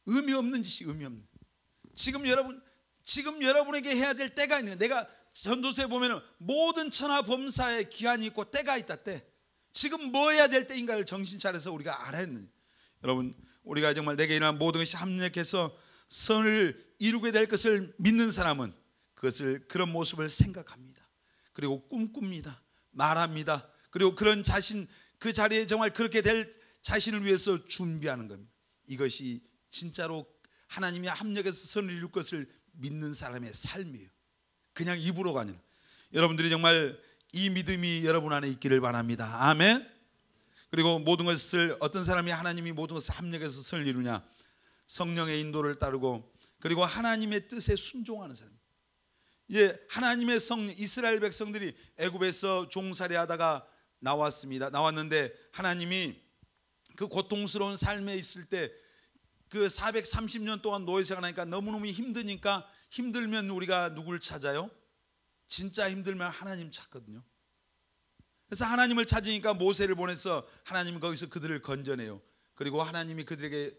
Speaker 1: 의미 없는 짓이 의미 없는. 지금 여러분에게 해야 될 때가 있는 거예요. 내가 전도서에 보면은 모든 천하 범사에 기한이 있고 때가 있다. 때. 지금 뭐 해야 될 때인가를 정신 차려서 우리가 알아야 했느냐. 여러분, 우리가 정말 내게 일어난 모든 것이 합력해서 선을 이루게 될 것을 믿는 사람은 그런 모습을 생각합니다. 그리고 꿈꿉니다. 말합니다. 그리고 그런 자신, 그 자리에 정말 그렇게 될 자신을 위해서 준비하는 겁니다. 이것이 진짜로 하나님이 합력해서 선을 이룰 것을 믿는 사람의 삶이에요. 그냥 입으로가 아니라. 여러분들이 정말 이 믿음이 여러분 안에 있기를 바랍니다. 아멘. 그리고 모든 것을, 어떤 사람이 하나님이 모든 것을 합력해서 선을 이루냐? 성령의 인도를 따르고 그리고 하나님의 뜻에 순종하는 사람. 하나님의 이스라엘 백성들이 애굽에서 종살이하다가 나왔는데 하나님이 그 고통스러운 삶에 있을 때 그 430년 동안 노예 생활하니까 너무너무 힘드니까, 힘들면 우리가 누굴 찾아요? 진짜 힘들면 하나님 찾거든요. 그래서 하나님을 찾으니까 모세를 보내서 하나님은 거기서 그들을 건져내요. 그리고 하나님이 그들에게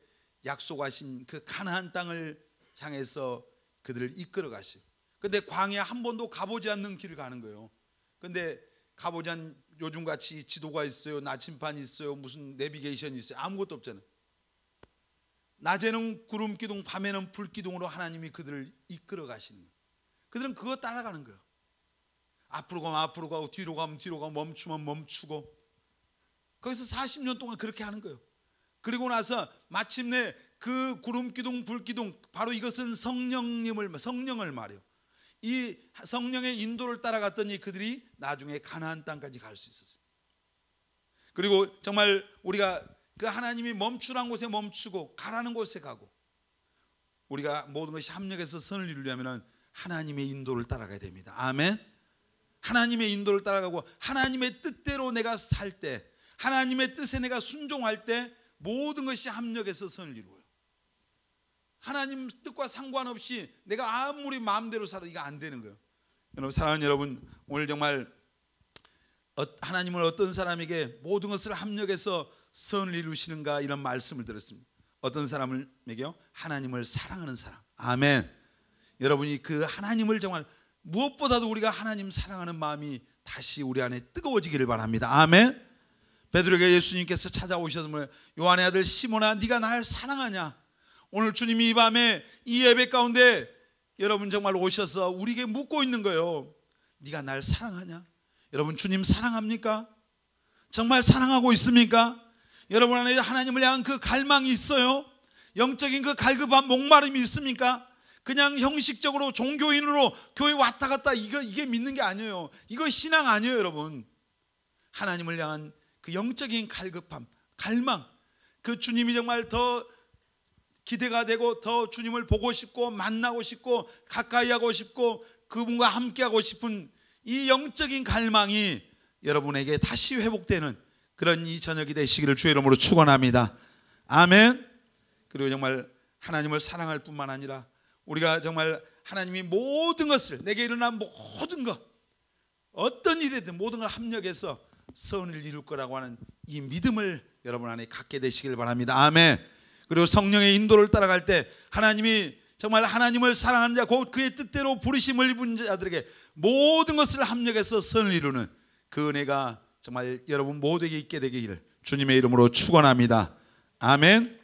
Speaker 1: 약속하신 그 가나안 땅을 향해서 그들을 이끌어 가시요. 근데 광야 한 번도 가보지 않는 길을 가는 거예요. 근데 가보지 않은, 요즘같이 지도가 있어요, 나침반이 있어요, 무슨 내비게이션이 있어요, 아무것도 없잖아요. 낮에는 구름 기둥, 밤에는 불 기둥으로 하나님이 그들을 이끌어 가시는 거예요. 그들은 그거 따라가는 거예요. 앞으로 가면 앞으로 가고 뒤로 가면 뒤로 가고 멈추면 멈추고, 거기서 40년 동안 그렇게 하는 거예요. 그리고 나서 마침내 그 구름 기둥, 불 기둥, 바로 이것은 성령을 말해요. 이 성령의 인도를 따라갔더니 그들이 나중에 가나안 땅까지 갈 수 있었어요. 그리고 정말 우리가 그 하나님이 멈추라는 곳에 멈추고 가라는 곳에 가고, 우리가 모든 것이 합력해서 선을 이루려면 하나님의 인도를 따라가야 됩니다. 아멘. 하나님의 인도를 따라가고 하나님의 뜻대로 내가 살 때, 하나님의 뜻에 내가 순종할 때 모든 것이 합력해서 선을 이루어요. 하나님 뜻과 상관없이 내가 아무리 마음대로 살아도 이거 안 되는 거예요. 여러분, 사랑하는 여러분, 오늘 정말 하나님은 어떤 사람에게 모든 것을 합력해서 선을 이루시는가, 이런 말씀을 들었습니다. 어떤 사람에게요? 하나님을 사랑하는 사람. 아멘. 여러분이 그 하나님을 정말 무엇보다도 우리가 하나님 사랑하는 마음이 다시 우리 안에 뜨거워지기를 바랍니다. 아멘. 베드로에게 예수님께서 찾아오셔서 요한의 아들 시몬아, 네가 날 사랑하냐? 오늘 주님이 이 밤에 이 예배 가운데 여러분 정말 오셔서 우리에게 묻고 있는 거예요. 네가 날 사랑하냐? 여러분, 주님 사랑합니까? 정말 사랑하고 있습니까? 여러분 안에 하나님을 향한 그 갈망이 있어요? 영적인 그 갈급한 목마름이 있습니까? 그냥 형식적으로 종교인으로 교회 왔다 갔다 이게 믿는 게 아니에요. 이거 신앙 아니에요, 여러분. 하나님을 향한 그 영적인 갈급함, 갈망, 그 주님이 정말 더 기대가 되고 더 주님을 보고 싶고 만나고 싶고 가까이 하고 싶고 그분과 함께 하고 싶은 이 영적인 갈망이 여러분에게 다시 회복되는 그런 이 저녁이 되시기를 주의 이름으로 축원합니다. 아멘. 그리고 정말 하나님을 사랑할 뿐만 아니라 우리가 정말 하나님이 모든 것을, 내게 일어난 모든 것, 어떤 일이든 모든 걸 합력해서 선을 이룰 거라고 하는 이 믿음을 여러분 안에 갖게 되시길 바랍니다. 아멘. 그리고 성령의 인도를 따라갈 때 하나님이 정말 하나님을 사랑하는 자, 곧 그의 뜻대로 부르심을 입은 자들에게 모든 것을 합력해서 선을 이루는 그 은혜가 정말 여러분 모두에게 있게 되기를 주님의 이름으로 축원합니다. 아멘.